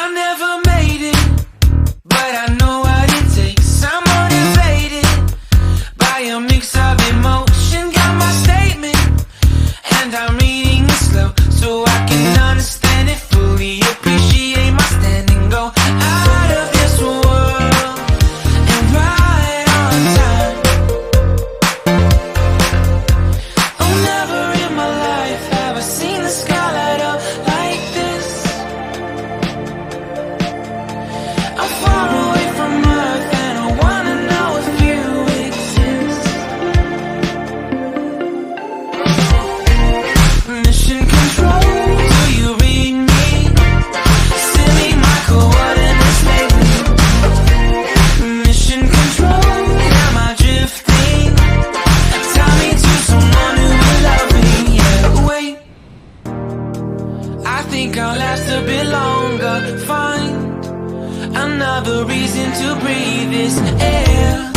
I never made it, but I know what it takes. I'm motivated by a mix of emotion. Got my statement, and I'm reading it slow so I can understand it fully. Appreciate my stand and go out of this world and right on time. Oh, never in my life have I seen the sky light up like this. I'm far away from Earth and I wanna know if you exist. Mission control, do you read me? Send me my coordinates lately. Mission control, am I drifting? Tie me to someone who will love me. Yeah, wait, I think I'll last a bit longer. Find another reason to breathe this air.